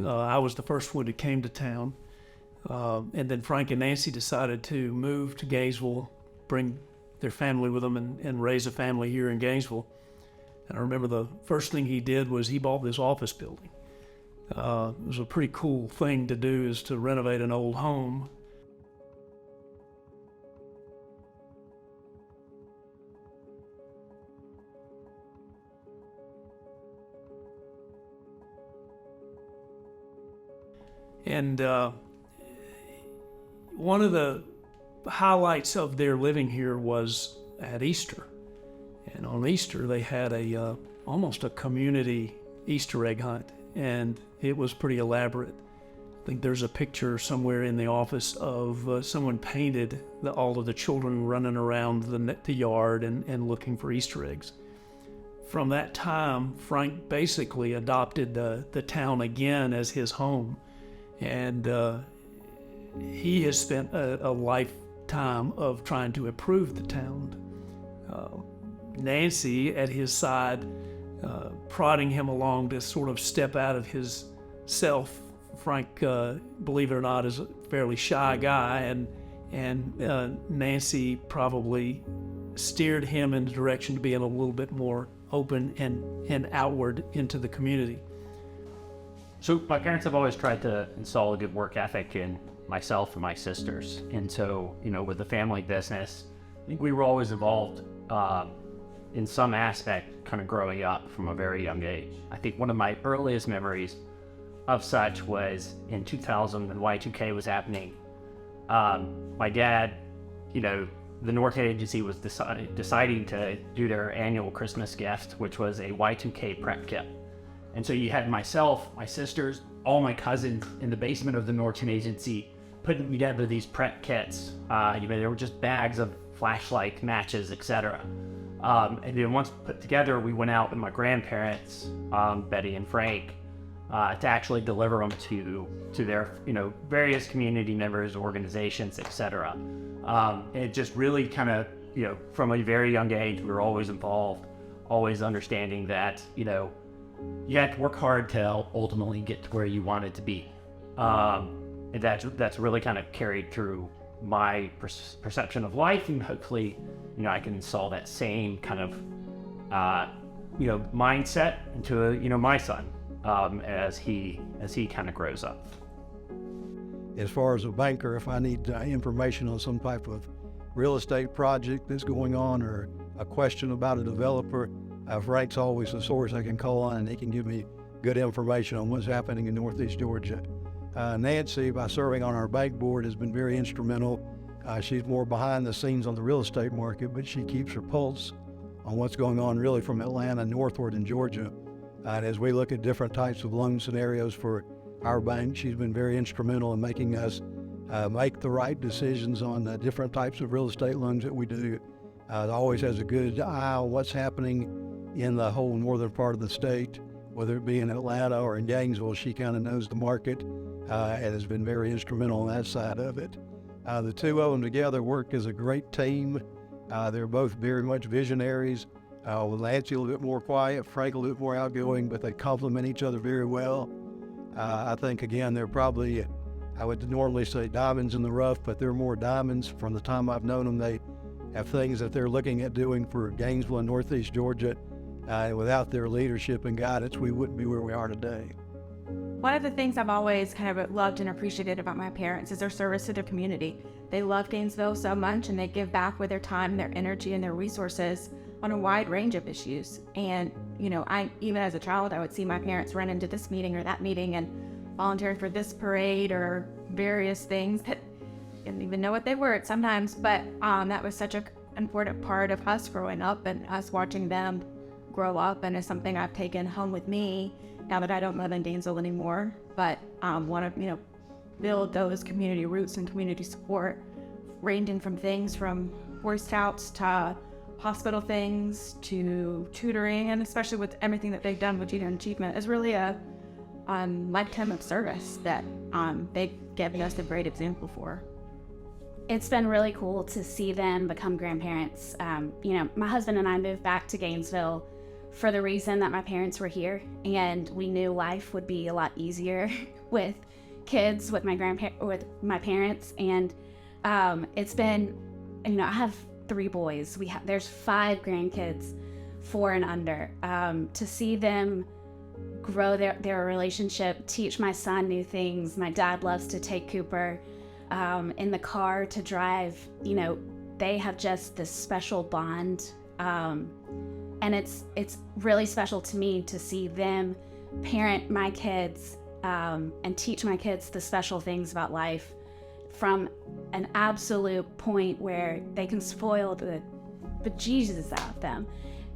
I was the first one who came to town. And then Frank and Nancy decided to move to Gainesville, bring their family with them and raise a family here in Gainesville. And I remember the first thing he did was he bought this office building. It was a pretty cool thing to do, is to renovate an old home. And one of the highlights of their living here was at Easter. And on Easter, they had almost a community Easter egg hunt, and it was pretty elaborate. I think there's a picture somewhere in the office of someone painted all of the children running around the yard and looking for Easter eggs. From that time, Frank basically adopted the town again as his home, and he has spent a lifetime of trying to improve the town. Nancy at his side, prodding him along to sort of step out of his self. Frank, believe it or not, is a fairly shy guy, and Nancy probably steered him in the direction to being a little bit more open and outward into the community. So my parents have always tried to install a good work ethic in myself and my sisters. And so, with the family business, I think we were always involved in some aspect kind of growing up from a very young age. I think one of my earliest memories of such was in 2000 when Y2K was happening. My dad, the Norton agency was deciding to do their annual Christmas gift, which was a Y2K prep kit. And so you had myself, my sisters, all my cousins in the basement of the Norton agency putting together these prep kits. They were just bags of flashlight, matches, etc. And then once put together, we went out with my grandparents, Betty and Frank, to actually deliver them to their, various community members, organizations, etc. And it just really kind of, from a very young age, we were always involved, always understanding that, you had to work hard to ultimately get to where you wanted to be. And that's really kind of carried through my perception of life, and hopefully, I can install that same kind of, mindset into, my son, as he kind of grows up. As far as a banker, if I need information on some type of real estate project that's going on, or a question about a developer, Frank's always a source I can call on, and he can give me good information on what's happening in Northeast Georgia. Nancy, by serving on our bank board, has been very instrumental. She's more behind the scenes on the real estate market, but she keeps her pulse on what's going on really from Atlanta northward in Georgia. And as we look at different types of loan scenarios for our bank, she's been very instrumental in making us make the right decisions on different types of real estate loans that we do. Always has a good eye on what's happening in the whole northern part of the state, whether it be in Atlanta or in Gainesville. She kind of knows the market and has been very instrumental on that side of it. The two of them together work as a great team. They're both very much visionaries. With Nancy a little bit more quiet, Frank a little bit more outgoing, but they complement each other very well. I think, again, they're probably, I would normally say diamonds in the rough, but they're more diamonds. From the time I've known them, they have things that they're looking at doing for Gainesville and Northeast Georgia. Without their leadership and guidance, we wouldn't be where we are today. One of the things I've always kind of loved and appreciated about my parents is their service to the community. They love Gainesville so much, and they give back with their time, their energy, and their resources on a wide range of issues. And, even as a child, I would see my parents run into this meeting or that meeting and volunteer for this parade or various things that I didn't even know what they were sometimes. But that was such an important part of us growing up and us watching them grow up, and it's something I've taken home with me now that I don't live in Gainesville anymore, but want to build those community roots and community support, ranging from things from Boy Scouts to hospital things to tutoring, and especially with everything that they've done with Junior Achievement is really a lifetime of service that they've given us a great example for. It's been really cool to see them become grandparents. My husband and I moved back to Gainesville for the reason that my parents were here, and we knew life would be a lot easier with kids, with my parents, and it's been, I have 3 boys. There's 5 grandkids, 4 and under. To see them grow their relationship, teach my son new things. My dad loves to take Cooper in the car to drive. They have just this special bond, and it's really special to me to see them parent my kids and teach my kids the special things about life from an absolute point where they can spoil the bejesus out of them.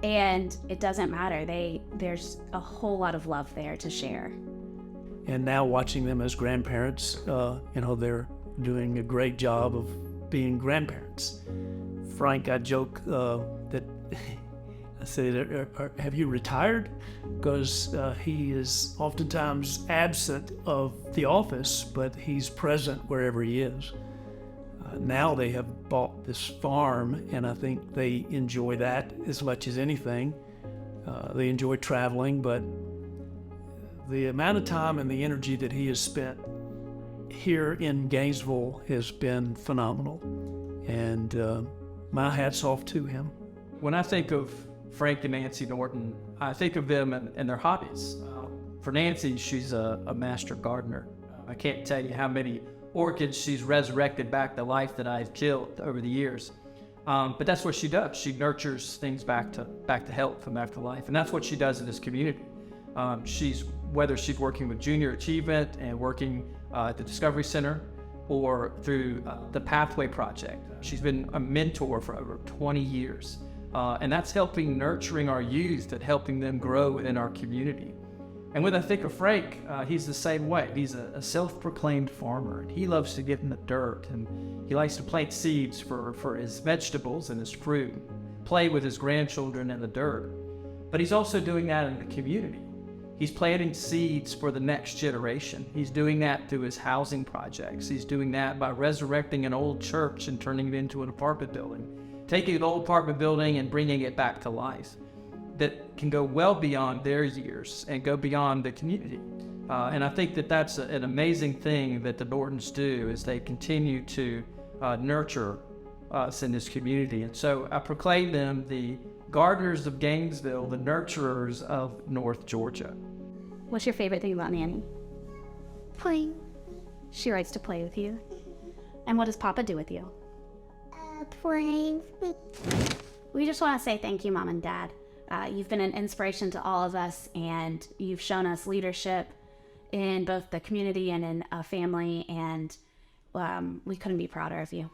And it doesn't matter. There's a whole lot of love there to share. And now watching them as grandparents, they're doing a great job of being grandparents. Frank, I joke that I said, have you retired? Because he is oftentimes absent of the office, but he's present wherever he is. Now they have bought this farm, and I think they enjoy that as much as anything. They enjoy traveling, but the amount of time and the energy that he has spent here in Gainesville has been phenomenal. And my hat's off to him. When I think of Frank and Nancy Norton, I think of them and their hobbies. For Nancy, she's a master gardener. I can't tell you how many orchids she's resurrected back to life that I've killed over the years. But that's what she does. She nurtures things back to health and back to life. And that's what she does in this community. Whether she's working with Junior Achievement and working at the Discovery Center or through the Pathway Project. She's been a mentor for over 20 years. And that's nurturing our youth and helping them grow in our community. And when I think of Frank, he's the same way. He's a self-proclaimed farmer. And he loves to get in the dirt, and he likes to plant seeds for his vegetables and his fruit, play with his grandchildren in the dirt. But he's also doing that in the community. He's planting seeds for the next generation. He's doing that through his housing projects. He's doing that by resurrecting an old church and turning it into an apartment building, taking an old apartment building and bringing it back to life that can go well beyond their years and go beyond the community. And I think that that's an amazing thing that the Nortons do, is they continue to nurture us in this community. And so I proclaim them the gardeners of Gainesville, the nurturers of North Georgia. What's your favorite thing about Nanny? Playing. She likes to play with you. And what does Papa do with you? Playing. We just want to say thank you, Mom and Dad. You've been an inspiration to all of us, and you've shown us leadership in both the community and in a family, and we couldn't be prouder of you.